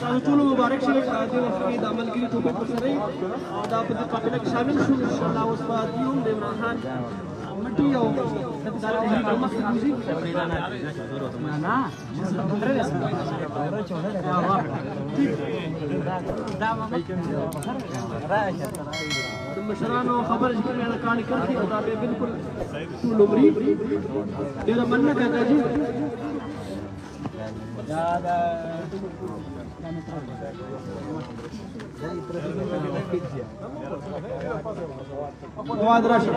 تاسو ټول مبارک شي چې د وخت کې د عملګري ټوپک ورسره او دا په دې قافله کې شامل شو ان شاء الله. اوس به دیوم د عمران خان مټي او دا تحریک مخ موزیک د مشرانو خبره چې کومه ده کاڼي کرخي او دا به بالکل ټول عمري ډېره مننه کاکاجي. مواد راشد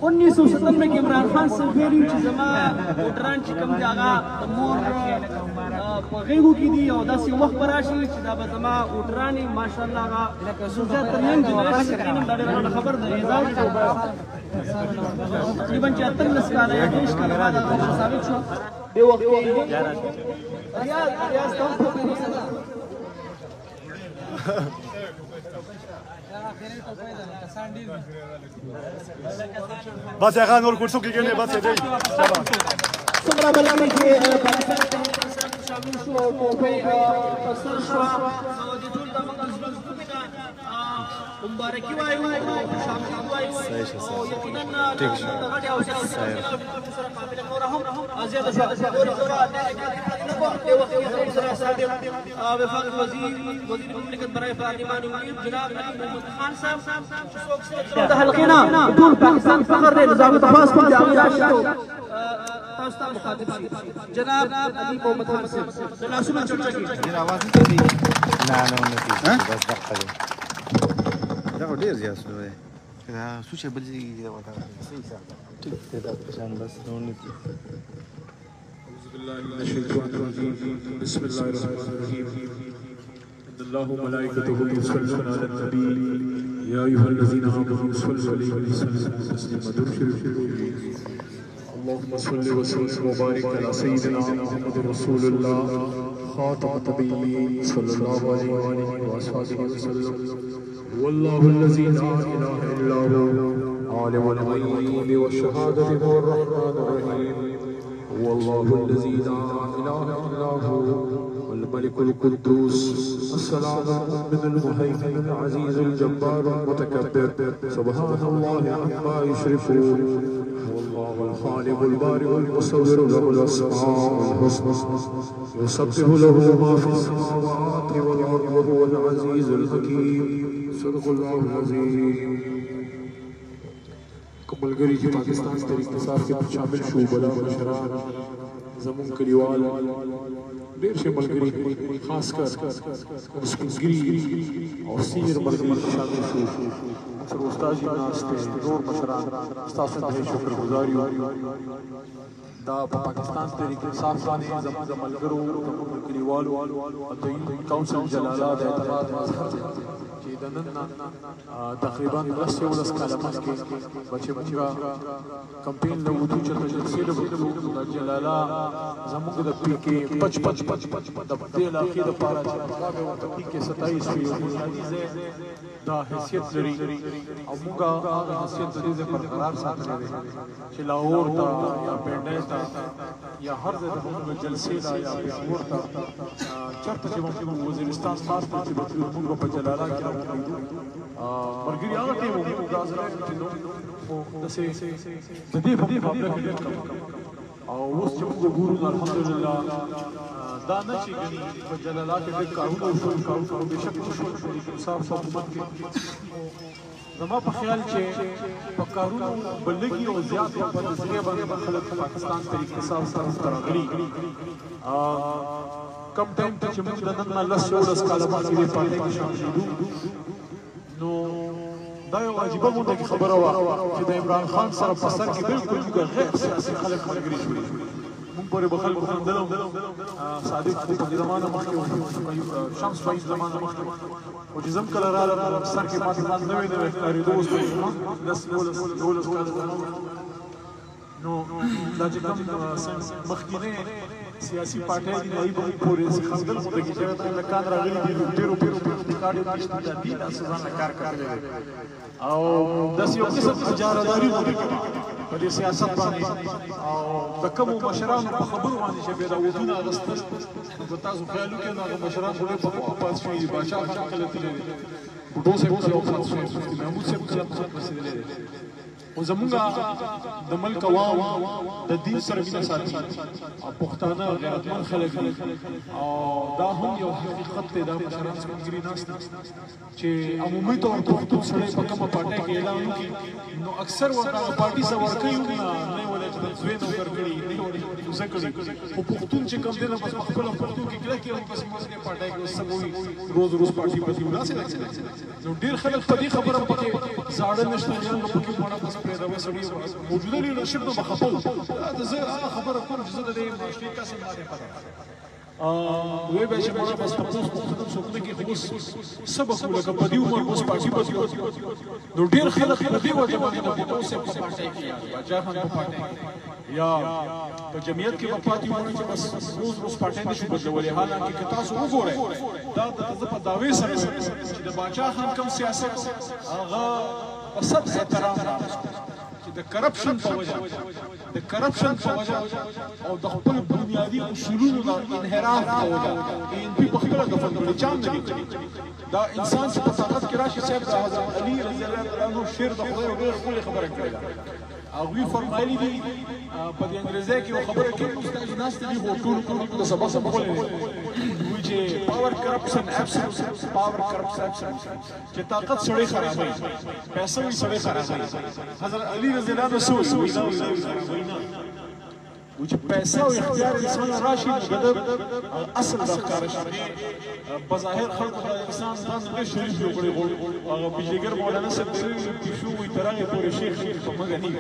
उन्नीस सौ सत्तानवे के इमरान खान सफेरी जमा वोटरान چې کوم دی هغه د مور په غېږو کې دي او داسې وخت به راشي چې دا به زما ووټران یې ماشاءالله هغه زیات تر ینګ جنریشن کې دا ډېره خبر ده. اعزاز تقریبا چې 18 کاله یا 20 کاله بعد هغه ثابت شو دې وخت کې ریاض تاسو په بس هغه نور کورسو کې کنه بس دی څومره بلنه کې پاکستان شامل شو او په اثر شو او د ټول د مقصد مبارکي وایو شامل وایو او یقینا ټیک شو او سره قابل نورهم ازیاده شو وفاق وزیر مملکت برای پارلیمان امید جناب نجیب محمد خان صاحب د حلقینا ټول پاکستان فخر دی نظام تفاص کوم دی هغه شو تاسو ته مخاطب شي جناب نجیب محمد خان صاحب تاسو څه چوټه کی ډیر आवाज نه دی نه بس دقه دی دا ډیر زیات شو دی دا سوچ بل دی دا وتا صحیح صح ټیک دی دا شان بس نو نه دی. من الشيطان الرجيم بسم الله الرحمن الرحيم إن الله وملائكته يصلون على النبي يا أيها الذين آمنوا صلوا عليه وسلموا تسليما اللهم صل وسلم وبارك على سيدنا محمد رسول الله خاتم النبيين صلى الله عليه وآله وصحبه وسلم هو الله الذي لا إله إلا هو عالم الغيب والشهادة هو الرحمن الرحيم هو الله الذي لا إله إلا هو الملك القدوس السلام المؤمن المهيمن العزيز الجبار المتكبر سبحان الله عما يشركون هو الله الخالق البارئ المصور له الأسماء الحسنى يسبح له ما في السماوات والأرض وهو العزيز الحكيم صدق الله العظيم. ملګری چې پاکستان ته اقتصاد کې شامل شو بلا مشران زمون کلیوال ډېر شي ملګری خاص کر مسکینګری او سینیر ملګری شامل شو سر استاد جی ناشته نور مشران تاسو ته شکر گزار یو دا پاکستان ته اقتصاد باندې زمون ملګرو زمون کلیوال او د کونسل جلالات اعتماد تقریبا 10 کاله مخکې بچي کمپین له وته چې جلسې له جلالا زموږ د پی کې 55 د دې علاقې د پاره چې هغه د پی کې 27 وی دا حیثیت لري او موږ هغه حیثیت دې برقرار ساتلی دی چې لاهور ته یا پنډای ته یا هر ځای ته موږ جلسې لا یا لاهور ته چرته چې موږ وزیرستان خاص ته چې موږ په جلالا کې مرګري هغه ټیم موږ غازره چې نو د دې په مقابله کې او اوس چې موږ ګورو الحمدلله دا نه چې په جلالا کې د کارونو شروع بشک شروع انصاف حکومت کې زما په خیال چې په کارونو بلګي او زیات په نظریه باندې خلک پاکستان ته اقتصاد سره راغلي کم ټایم ته چې موږ د نن نه 10 کاله مخکې پاتې کې شامل نو دا یو عجیبه مونږ خبره وه چې د عمران خان سره په سر کې بالکل غیر سیاسي خلک ملګري شوي مونږ پورې به خلکو خندلم صادق په زمانه مخکې شمس په زمانه مخکې او چې زم کله راغلم سر کې ماته نوې نوې ښکارېدو اوس په 10 کاله نو دا چې کوم مخکینه سیاسي پارټۍ دي هغوی به موږ پورې خندل مو لګي چې لکان راغلي دي ډېرو کارډ دي تاسو ځان له کار کړی دی او داسې یو قسم اجارهداري مو کوي په دې سیاست باندې او د کومو مشرانو په خبرو باندې چې بیا دا ودونه اخیستل نو تاسو خیال وکړئ نو هغه مشران خو ډېر پاس شوي دي باچا خان کله تللی دی بوډو صاحب کله وفات شوی مفتي محمود صاحب کله وفات رسېدلی دی او زمونږ د ملک عوام د دین سره مینه ساتي او پښتانه غیرتمند خلک دي او دا هم یو حقیقت دی دا مشران سپینګري ناست دي چې عمومي طور پښتون سړی په کومه پارټۍ کې اعلان وکړي نو اکثر ورته هغه پارټي څه ورکوي نه یې ولې چې زوی نوکر کړي نه یې ولې کوزه کړي خو پښتون چې کوم دی نو بس په خپله پښتون کې کلک یې بس موږ دې پارټۍ کې اوس څه وایي روز پارټي بدلو داسې نو ډېر خلک په دې خبره پکې زاړه نشتریان به پکې وړه بس پرېږدوي سړي موجوده لیډرشپ نه به خفه وو زه هغه خبره کوم چې زه د دې معاشري کسب باندې پته وی به چې مړه بس تپوس پوښتنه څوک نه کوي خو اوس څه به کوو لکه په دې عمر اوس پارټي بدلو نو ډېر خلک په دې وجه باندې د بوټو صاحب په پارټۍ کې یا باچا خان په پارټۍ کې یا په جمعیت کې به پاتې وونه چې بس روز پارټۍ نه شو بدلولی حالانکې که تاسو وګورئ دا زه په دعوې سره چې د باچا خان کوم سیاست هغه په سب احترام د کرپشن په وجه او د خپل بنیادي اصولونو د انحراف په وجه ان پی په خپله دفن کړي چا هم نه دي دا انسان چې په طاقت کې راشي صاحب د حضرت علي رضی الله عنه شعر د خدای ډېره ښکلې خبره کړې ده هغوی فرمایلي دي په دې انګریزۍ کې یو خبره کوي استاد ناست دي خو ټول د سبا سم ښکلې وایي چې پاور کرپشن ابسولوټ پاور کرپشن چې طاقت سړی خرابوي پیسې وي سړی خرابوي حضرت علي رضی الله عنه سوچ و چې پیسې او اختیار انسان راشي نو د اصل د ښکاره شي بظاهر خلکو د انسان ځان ډېر شریف جوړ کړی هغه بیجګر مولانا صاحب پیشو وي ترانې پورې شیخ په مګه نه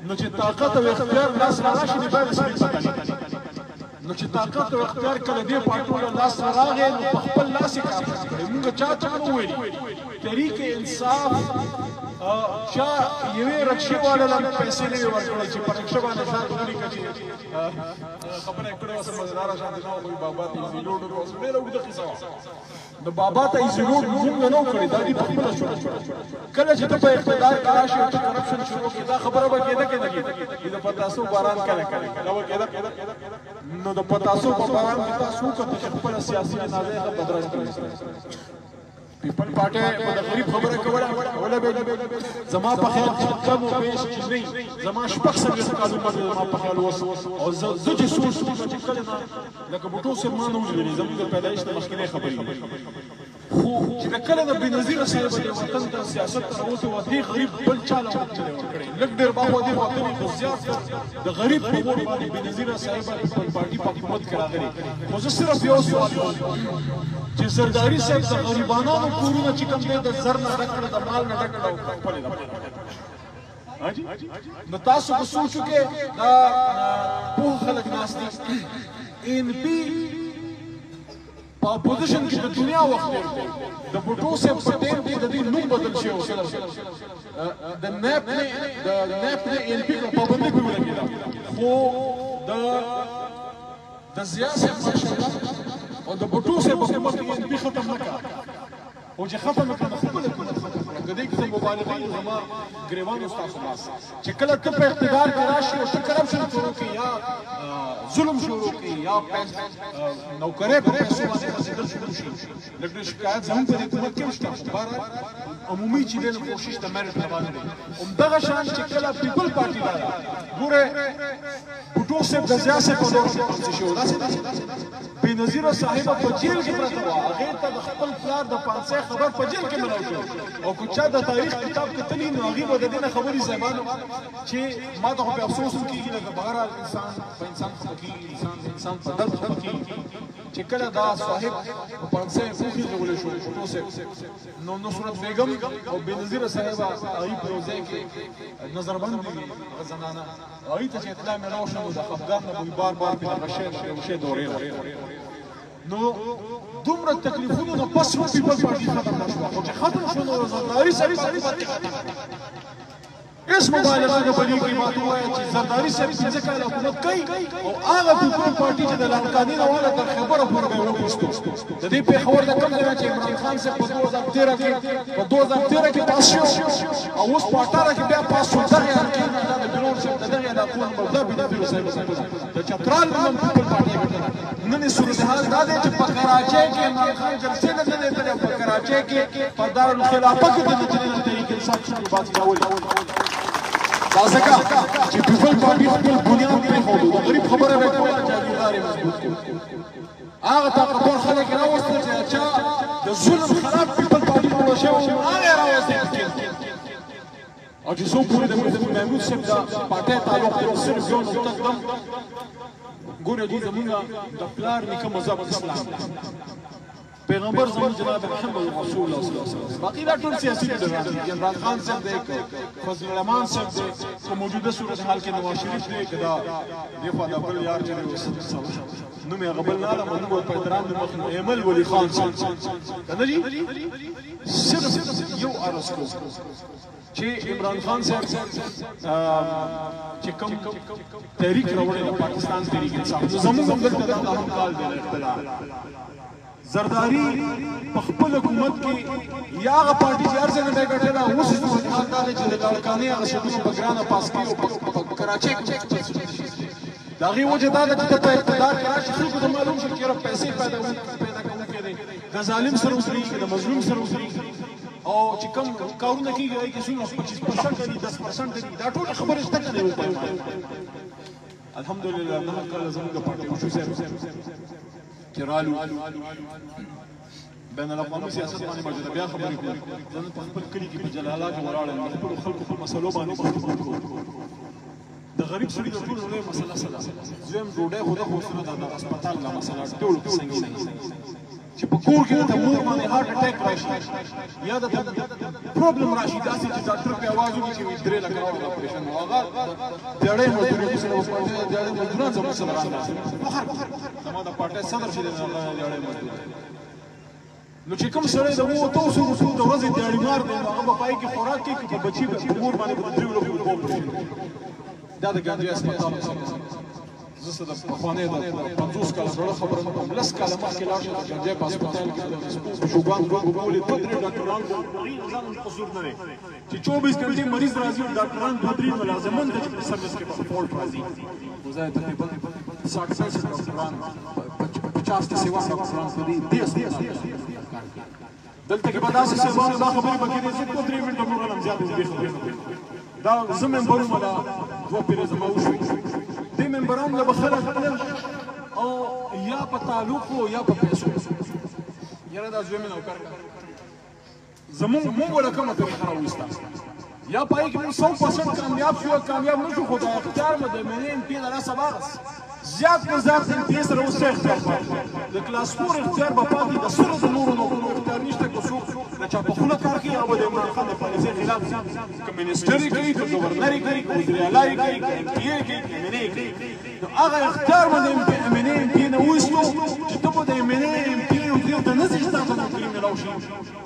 نو چې طاقت او اختیار لاس راشي نو باید سړي پته نه نو چې طاقت او اختیار کله دې پارټو له لاس راغی نو په خپل لاس یې کار کړی موږ چاته نه ویلي طریق انصاف چا یوې رکشې والا له پیسې نه وي ورکړی چې په رکشه باندې ځان ولیکه چې خبره یې کړې وه څه مزداره شانتې نه وایي بابا ته ایزي روډ اوس ډېره اوږده کیسه وه د بابا ته ایزي روډ موږ نه وو کړې دا دې په خپله شروع کله چې ته په اقتدار کې راشي او ته کرپشن شروع کړې دا خبره به کېده که نه کېده چې د پتاسو باران کله کوي دا به کېده نو د پتاسو په باران کې تاسو وکړه چې خپله سیاسي جنازه یې بدرګه کړئ پیپل پارټۍ به د غریب خبره کوله وله به زما په خیال چې کم و بیش چې نه زما شپږ څلوېښت کال عمر دی زما په خیال اوس او زه چې سوچ کوم چې کله نه لکه بوټو صاحب ما نه وژغلي زموږ د پیدایښت نه مخکینۍ خبرې خو چې د کله د بېنظیره صاحب د وطن د سیاست ته راوتې وه دې غریب بل چا له وخت نه دی ورکړی لږ ډېر ما خو دې وطنې خو زیات د غریب په ووټ باندې بېنظیره صاحب خپل پارټي په حکومت کې راغلي خو زه صرف یو سوال کوم چې زرداري صاحب د غریبانانو کورونه چې کوم دی د زر نه ډک کړه د مال نه ډک کړه او خپلې نو تاسو به سوچ وکړئ دا پوه خلک ناست دي ان پي په اپوزیشن کې د دنیا وخت دی د بوټو صاحب په ټیم کې د دې نوم بدل شوی و د نیپ نه ان پي پابندي پرې ولګېده خو د ضیا صاحب ماشاءالله او د بوټو صاحب حکومت کې ان پي ختم نه کړه او چې ختم کړه نو خپله د دې کې مبالغې زما ګریوانو ستاسو لاس چې کله ته په اقتدار کې راشي او ته کرپشن شروع کړې یا ظلم شروع کړې یا نوکرۍ په پیسو باندې خرڅېدل شروع شي لږ ډېر شکایت زموږ په حکومت کې هم شته خو بهرحال عمومي چې دی نو کوشش د میرټ نه باندې دی همدغه شان چې کله پیپل پارټي راغله ګوره بوټو صاحب د ضیا صاحب په دور کې پاتې شو داسې بېنظیره صاحبه په جیل کې پرته وه هغې ته د خپل پلار د پانسۍ خبر په جیل کې ملاو شو او که چا د تاریخ کتاب کتلي نو هغې به د دې نه خبرې صاحبانو چې ما ته خو پې افسوس هم کېږي لکه بهرحال انسان په انسان خفه کېږي انسان په درد خفه کېږي چې کله دا صاحب په پانسه کوخي جوړې شو فوټو سه نو نصرت بیگم او بنظیر صاحب هغه په ځای کې نظربند دي زنانه هغه ته چې اطلاع مې راوښنو د خفګان نه بار بار په غشې دورې نو دومره تکلیفونو نه پس هم پیپل پارټي ختم نشوه خو چې ختم شو نو زرداري سړي اس مبالغه نه بلی کی بات وایي چې زرداري سړي څنګه کار حکومت کوي او هغه پیپل پارټي چې د لانکاني نه والا تر خبره پورې وګورستو د دې په خبر د کم نه چې عمران خان صاحب په 2013 کې پاس شو او اوس په 18 کې بیا پاس شو دغه کې د بلور صاحب دغه د خپل مبدا بده صاحب د چترال نوم پیپل پارټي نن صورتحال دا دی چې په کراچۍ کې عمران خان جلسې نه دی کړی په کراچۍ کې په دارالخلافه کې د نجلۍ طریقې انصاف شروع بات کول دا ځکه چې پیپل پارټي خپل بنیاد پرېښودو د غریب خبره به کوله جاګیردار یې مضبوط کړو هغه طاقتور خلک یې راوستل چې چا د ظلم خراب پیپل پارټي جوړه شوې هغه یې راوستل او چې څوک پورې د محمود صاحب د پارټۍ تعلق دی صرف یو نقطه قدم ګوره دوی زمونږ د پلار نیکه مذهب اسلام پیغمبر زمون جناب محمد رسول الله صلی الله علیه وسلم باقی دا ټول سیاسي لیډران دي عمران خان صاحب دی فضل الرحمن صاحب دی په موجوده صورتحال کې نواز شریف دی کدا دغه د بل یار چې نو مې غبل نه موږ په احترام د مخ ایمل ولی خان صاحب کنه جی صرف یو عرض کو چې عمران خان صاحب چې کوم تحریک راوړی د پاکستان تحریک انصاف زموږ هم دلته د هم کال دی اختلاف زرداری په خپل حکومت کې یا هغه پارټي چې هر ځای نه دی ګټلی اوس صورتحال دا دی چې د لاړکانۍ هغه شیدونه په ګرانه پاس کوي او په کراچۍ کې د هغې وجه دا ده چې ته په اقتدار کې راشي خلکو ته معلوم شي چې یاره پیسې پیدا کوونکی دی د ظالم سره وزرېږي د مظلوم سره وزرېږي او چې کوم کارونه کېږي هغې کې څومره 25% دي 10% دي دا ټولې خبرې شته که نه الحمدلله دغه کله زموږ د پارټۍ وشو صاحب چې رالو بین الاقوامي سیاست باندې مجله بیا خبرې کوو زه نن په خپل کلي کې په جلالا کې ولاړ یم د خپلو خلکو په مسلو باندې خبرې کوو د غریب سړي د ټولو لویه مسله څه ده دویم ډوډۍ خو ده خو اوس نه ده د هسپتال دا مسله ټولو کې سنګینه چې په کور کې د مور باندې هارټ اټیک راشي یا د پروبلم راشي داسې چې ډاکټر پې اواز وکړي چې 3 لکه راوړه اپریشن و هغه دیاړۍ مزدوري سره دیاړۍ مزدوران زموږ سره راغلي زما د پارټۍ صدر چې دی دیاړۍ مزدور نو چې کوم سړی د 200 د ورځې دیاړۍ مار دی نو هغه به پای کې خوراک کوي که په بچي په مور باندې به د 3 لوښو اوبه وپرېږي دا د ګاندي هسپتال زه څه د پخوانۍ د 50 کاله زړه خبره نه کوم 10 کاله مخکې لاړ شه د ګاندي په هسپتال کې د شوګان ګولې 2-3 ډاکټران ځان قصور نه دی چې 24 घंटे مریض راځي او ډاکټران 2-3 ملازمان د سروس کې په فولټ راځي وزای تقریبا 60 ډاکټران 50 ته سیوا ډاکټران په دې دلته کې به داسې سیوانو دا خبرې به کېدې چې 2-3 منټه موږ هم زیات دې خبرې دا زه ممبرونه دا 2 پیرې زما وشوي دې ممبرانو له به خلک تلل او یا په تعلق یا په پیسو یاره دا زوی مې نوکر زمونږ وله کومه طریقه راوسته یا پای کې 100% کامیاب شو کامیاب نه شو خو دا اختیار مو د ملي ام پي د لاسه واغس زیات نه زیات ام پي سره اوس اختیار پاتې د کلاس 4 اختیار به پاتې د سره د نورو نوکرو اختیار نشته که څوک د چا په خوله کار کوي هغه به د عمران خان د پالیسۍ خلاف که منسټري کوي که ګورنري کوي که وزیراعلی کوي که ام پي ای کوي که ام ان ای کوي نو هغه اختیار به د ام ان ای ام پي نه وایستو چې ته به د ام ان ای ام پي او ته نه ځي چې تا ته نوکري میلاو شي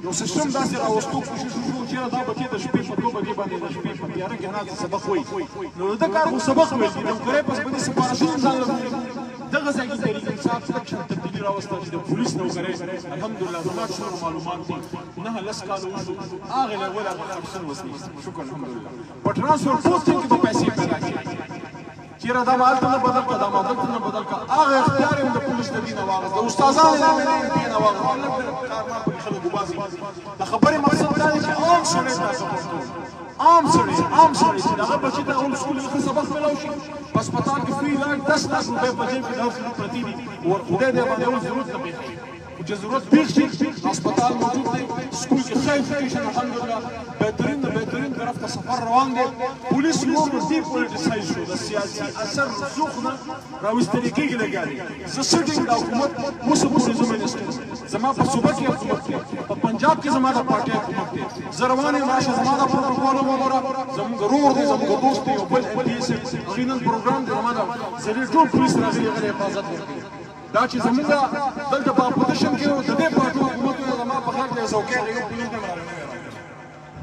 یو سیستم داسې راوستو کوشش وکړو چې دا بچې د شپې په 2 بجې باندې د شپې په تیاره کې ناست سبق وایي نو د کار خو سبق ویل دي نوکرۍ پس په دې سپارښتنه ځان دغه ځای کې تحریک انصاف سکشن تبدیلي راوسته چې د پولیس نوکرۍ الحمدلله زما څومره معلومات دي 9 کاله وشو هغې له اوله هغه خرڅون وسلي شکر الحمدلله په ټرانسپورټ پوسټینګ کې به پیسې پیدا کړي چیرې دا مالته نه بدل کړه دا مالته نه بدل کړه هغه اختیار یې د پولیس د دې نه واغست د استادانو یې د دې نه واغست کارمار پکې خلک وباسي د خبرې مقصد دا دی چې عام سړی دا سپورټ عام سړی چې دغه بچي ته اول سکول کې سبق میلاو شي په هسپتال کې فری علاج 10 लाख روپۍ په جیب کې دا پرتی دي ور خدای دې باندې اول ضرورت نه پېښي چې ضرورت پیښ شي هسپتال موجود دی سکول کې ښه ایجوکیشن الحمدلله بهترین طرف ته سفر روان دی پولیس نور ډي پولیټیسایز شو د سیاسي اثر رسوخ نه راویستل کېږي لګیا دی زه سټینګ د حکومت اوس پورې زه منسټر زما په صوبه کې حکومت دی په پنجاب کې زما د پارټۍ حکومت دی زه روان یم راشه زما د پروټوکول وګوره زموږ ورور دی زموږ دوست دی یو بل ام پي صاحب هغوی نن پروګرام دی زما د زه ټول پولیس راغلي هغه حفاظت وکړي دا چې زموږ دلته په اپوزیشن کې د دې پارټیو حکومتونه زما په خلاف دی څوکۍ هغې پولیس نه راغلی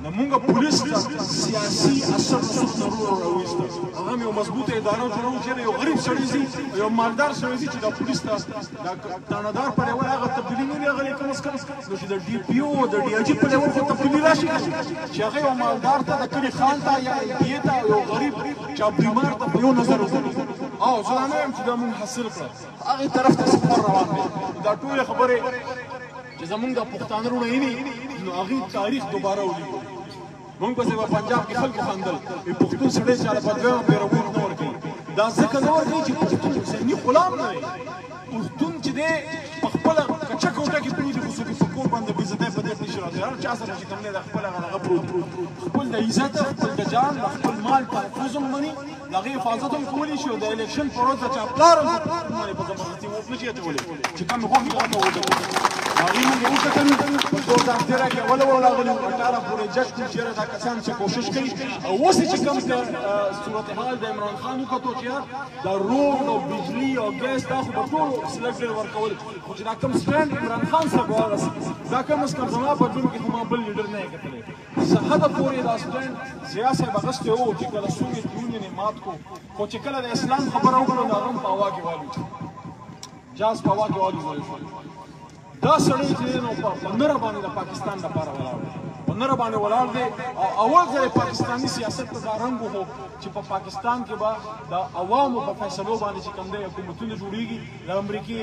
زموږ پولیس ته سیاسي اثر رسوخ نه راوایسته هغه هم یو مضبوطه اداره جوړوو چېرې یو غریب سړی ځي یو مالدار سړی ځي چې دا پولیس ته دا دانهدار په لیول هغه تبدیلي نه وي هغلی کم از کم نو چې د ډي پي او د ډي آی جي په لیول خو تبدیلي راشي چې هغه یو مالدار ته د کلي خان ته یا ام پي ته یو غریب چا بیمار ته په یو نظر وګوري او زه دا نه یم چې دا مونږ حاصل کړه هغې طرف ته سفر روان دی دا ټولې خبرې چې زمونږ د پښتانه وروڼه یې نو هغې تاریخ دوباره ولیکو مونږ پسې به پنجاب کې خلکو خندل پښتون سړی چاله په دویمه پیروي نه ورکوي دا ځکه نه ورکوي چې پښتون ذهني غلام نه دی پښتون چې دی په خپله کچه کوټه کې پروت دی خو څوک یې په کور باندې بېعزتۍ په دېټ نشي راغلی هر چا سره چې کوم دی د خپل هغه پروت خپل د عزت خپل د جان د خپل مال تحفظ هم مني د هغې حفاظت هم کولی شي او د الیکشن په ورځ د چا پلار هم باندې په زبردستي ووټ نه شي اچولی چې کوم خوښ یې هغه وټاکي هغوی موږ وکتل په 2013 کې اوله وراغلي 18 پورې جج کړي چېرې دا کسان چې کوشش کوي او اوس چې کوم صورتحال د عمران خان وکتو چې یار دا روډ او بجلي او ګیس دا خو به ټول سلیکټډ ورکول خو چې دا کوم سټینډ عمران خان صاحب ورسېږي دا کم از کم زما په ژوند کې خو ما بل لیډر نه یې کتلی څه حده پورې دا سټینډ ضیا صاحب اخیستی و چې کله سوویت یونین یې مات کړو خو چې کله د اسلام خبره وکړو د هغه هم په هوا کې والوت جاز په هوا کې والوځول شو دا سړی چې دی نو په نره باندې د پاکستان لپاره ولاړ دی په نره باندې ولاړ دی او اول ځل پاکستاني سیاست ته دا رنګ وښو چې په پاکستان کې به د عوامو په فیصلو باندې چې کوم دی حکومتونه جوړېږي د امریکې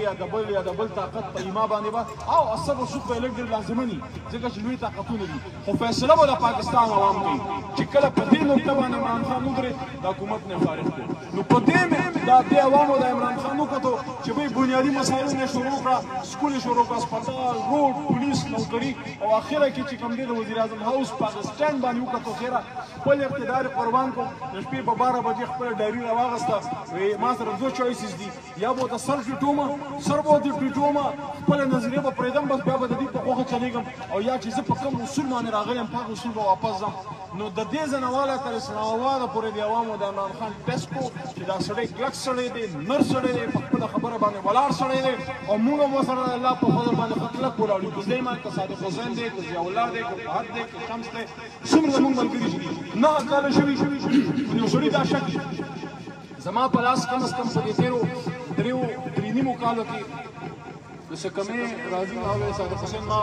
یا د بل طاقت په ایما باندې به او اثر رسوخ به یې لږ ډېر لازمه دي ځکه چې لوی طاقتونه دي خو فیصله به د پاکستان عوام کوي چې کله په دې نقطه باندې عمران خان ودرېد د حکومت نه فارغ کړو نو په دې مې دا دې عوامو د عمران خان وکتو چې بهی بنیادي مسایلو نه شروع کړه سکول یې شروع کړه اسپتال روډ پولیس نوکري او اخره کې چې کوم دی د وزیر اعظم هاوس په هغه سټینډ باندې وکتو خیره خپل اقتدار یې قربان کړو د شپې په 12 بجې خپله ډایري راواغسته وایي ما سره دوه چویسز دي یا به ورته سر ټیټومه سر به ورته ټیټومه خپله نظریه به پرېږدم بس بیا به د دې په خوښه چلېږم او یا چې زه په کوم اصول باندې راغلی یم په هغه اصول به واپس ځم نو د دې ځنواله تر اسلام آباده پورې د عوامو د عمران خان ټیسټ کو چې دا سړی کلک سړی دی نر سړی دی په خپله خبره باندې ولاړ سړی دی او موږ هم ورسره د الله په فضل باندې ښه کلک ولاړ یو که زلیم که صادق حسین دی که ضیاء الله دی که فهد دی که شمس دی څومره زموږ ملګري چې دي 9 کاله شوي یو سړي دا شک زما په لاس کم از کم په دې تېرو درې نیمو کالو کې د سکمې راځي او صادق حسین ما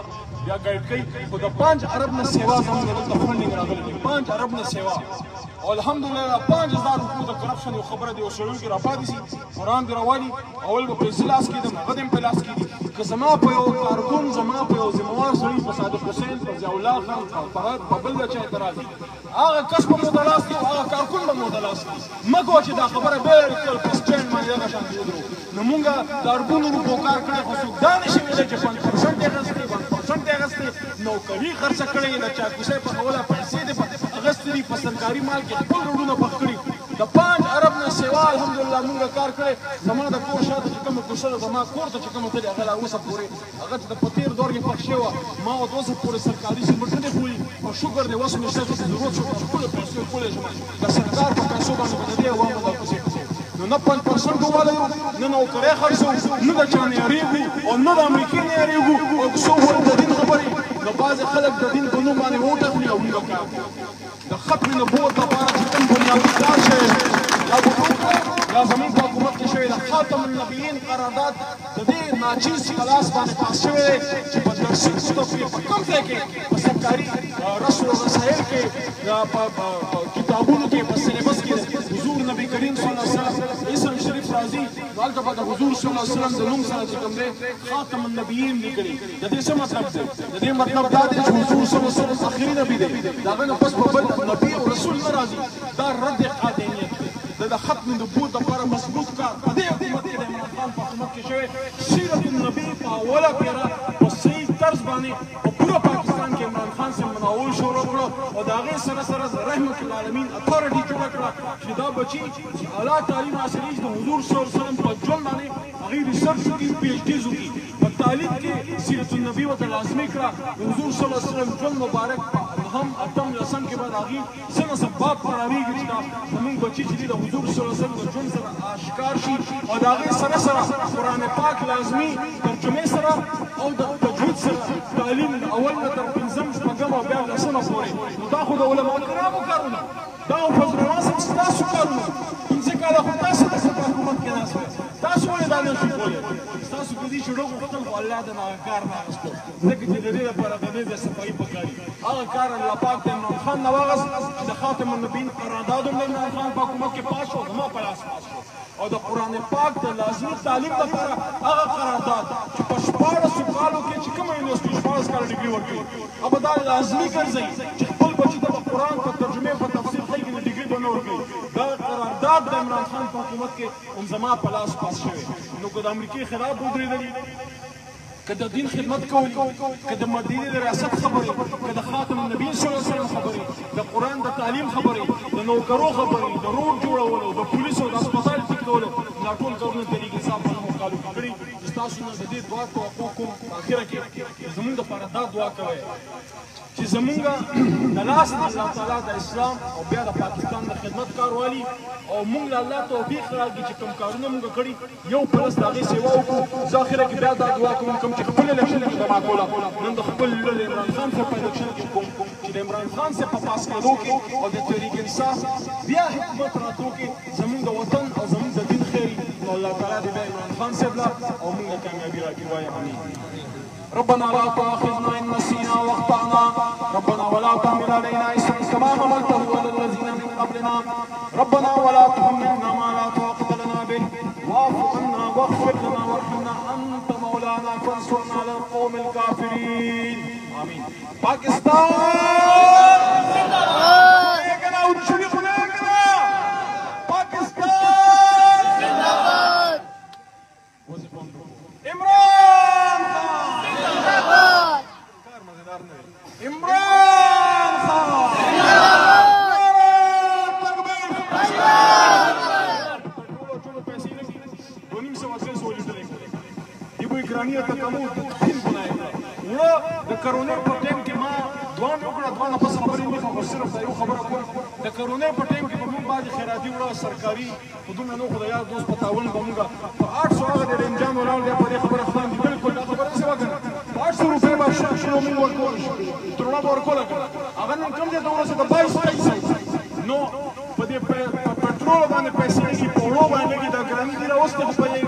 بیا ګایډ کوي خو د 5 ارب نه سیوا زموږ دلته فنډینګ راغلی دی 5 ارب نه سیوا او الحمدلله 5000 روپیو د کرپشن یو خبره دی او سړیو کې راپاتې سي قرآن دې راوالي اول به پیسې لاس کېږدم هغه دې هم په لاس کېږي که زما په یو کارکون زما په یو ذمهوار سړي په صادق حسین په ضیاء الله خان په فهد په بل بچی اعتراض هغه کس به مو د لاس کړي هغه کارکون به مو د لاس کړي مه کوه چې دا خبره بالکل په سټینډ باندې دغه شانتې ودرو نو مونږ د اربونو روپو کار کړی خو څوک دا نشي ویلی چې 5% یې اخیستی 1% یې اخیستی نوکري خرڅه کړې د چاکوسۍ په خوله پیسې دې اخیستې دي په سرکاري مال کې خپل روډونه پخ کړي د 5 ارب نه سیوا الحمدلله مونږ کار کړی زما د کور شاته چې کومه کوڅه ده زما کور ته چې کومه تلې هغه لا اوسه پورې هغه چې د په تېر دور کې پخ شوې وه ما ورته اوسه پورې سرکاري سیمټ نه دی پولي او شکر دی اوس مې شته چې ضرورت شو خپلو پیسې وکولی شم د سرکار په پیسو باندې به د دې عوامو دا کوڅې نو نه 5% ووالو نه نوکرۍ خرڅو نه د چا نه یارېږو او نه د امریکې نه یارېږو او که څوک وایي د دین خبرې نو بعضې خلک د دین په نوم باندې ووټ اخلي او موږ کار د ختم نبوت لپاره چې کوم بنیادي کار شوی یا یا زموږ په حکومت کې شوی د خاتم النبیین قرارداد د دې ناچیز کلاس باندې پاس شوی دی چې په درسي کتب کې په کوم ځای کې په سرکاري رسم و رسایل کې په کتابونو کې په سلیبس کې حضور نبی کریم صلی الله علیه وسلم اسم شریف راځي نو هلته به د حضور صلی الله علیه وسلم د نوم سره چې کوم دی خاتم النبیین لیکلي د دې څه مطلب دی د دې مطلب دا دی چې حضور صلی الله علیه وسلم آخري نبی دی د هغه نه پس به بل نبی او رسول نه راځي دا رد قادیانیت دی د ختم نبوت لپاره مضبوط کار په دې حکومت کې د عمران خان په حکومت کې شوی سیرت النبي په اوله پیره باندې په پوره پاکستان کې عمران خان سے مناول شروع کړو او د هغې سره سره رحمت العالمین اتھارټي جوړه کړه چې دا بچي چې اعلی تعلیم حاصلي د حضور صلی الله علیه وسلم په ژوند باندې هغې ریسرچ وکړي PhDs وکړي په تعلیم کې سیرت النبي ورته لازمي کړه د حضور صلی الله علیه وسلم ژوند مبارک هم اتم لسم کې بعد هغې څه نه څه باب خرابېږي چې دا زموږ بچي چې دي د حضور صلی الله علیه وسلم د ژوند سره آشکار شي او د هغې سره سره قرآن پاک لازمي ترجمې سره او د تجوید سره تعلیم اول نه تر پنځم شپږم او بیا لسمه پورې نو دا خو د علما کرامو کارونه دا خو فضل الله صاحب ستاسو کارونه پنځه کاله خو تاسو په حکومت کې ناست وئ تاسو ولې دا نه شئ کولی ستاسو که دې شروع غوښتل خو الله د هغه کار نه اخیستو ځکه چې د دې لپاره د دې د صفایي پکار دي هغه کار الله پاک د عمران خان نه واغست چې د خاتم النبیین قرارداد هم د عمران خان په حکومت کې پاس شو زما په لاس پاس شو او د قرآن پاک د لازمي تعلیم لپاره هغه قرارداد چې په 14 کالو کې چې کومه یونیورسټي 14 کاله ډګري ورکوي هغه دا لازمي ګرځوي چې خپل بچي ته د قرآن په ترجمې په تفسیر ځای کې ډګري به نه ورکوي دا قرارداد د عمران خان په حکومت کې هم زما په لاس پاس شوی نو که د امریکې خلاف ودرېدلي که د دین خدمت کولی که د مدینې د ریاست خبرې که د خاتم النبی صلی الله علیه وسلم خبرې د قرآن د تعلیم خبرې د نوکرو خبرې د روډ جوړولو د پولیسو د هسپتال ټیک کولو دا ټول کارونه طریقې صاحب په نومو کالو کې کړي چې ستاسو نه د دې دعا توقع کوم په اخره کې زموږ دپاره دا دعا کوئ چې زمونږ د لاس نه الله تعالی د اسلام او بیا د پاکستان د خدمت کار والي او مونږ له الله توفیق راکړي چې کوم کارونه مونږ کړي یو پلس د هغې سیوا وکړو زه اخره کې بیا دا دعا کوم کوم چې خپل الیکشن کې زما کوله نن د خپل لوی د عمران خان صاحب په الیکشن کې کوم چې د عمران خان صاحب په پاس کېدو کې او د تحریک انصاف بیا حکومت راتلو کې زمونږ د وطن او زمونږ د دین خیر نو الله تعالی دې بیا عمران خان صاحب له او مونږ له کامیابي راکړي وایه امین ربنا لا تؤاخذنا إن نسينا واخطأنا ربنا ولا تحمل علينا إصرا كما حملته على الذين من قبلنا ربنا ولا تحملنا ما لا طاقة لنا به واعف عنا واغفر لنا وارحمنا أنت مولانا فانصرنا على القوم الكافرين آمين پاکستان سرکاري په دومره نو خو د یار دوست په تاون به مونږ په 800 هغه د رنجان ولاړ دی په دې خبره خان دي بلکل دا خبره څه وکړه 800 روپۍ به شروع مونږ ورکول ترونه به ورکوله هغه نن کوم ځای ته ورسېد 22 پیسې نو په دې پټرول باندې پیسې لګي په وړو باندې لګي دا ګراني دي راوستې خو په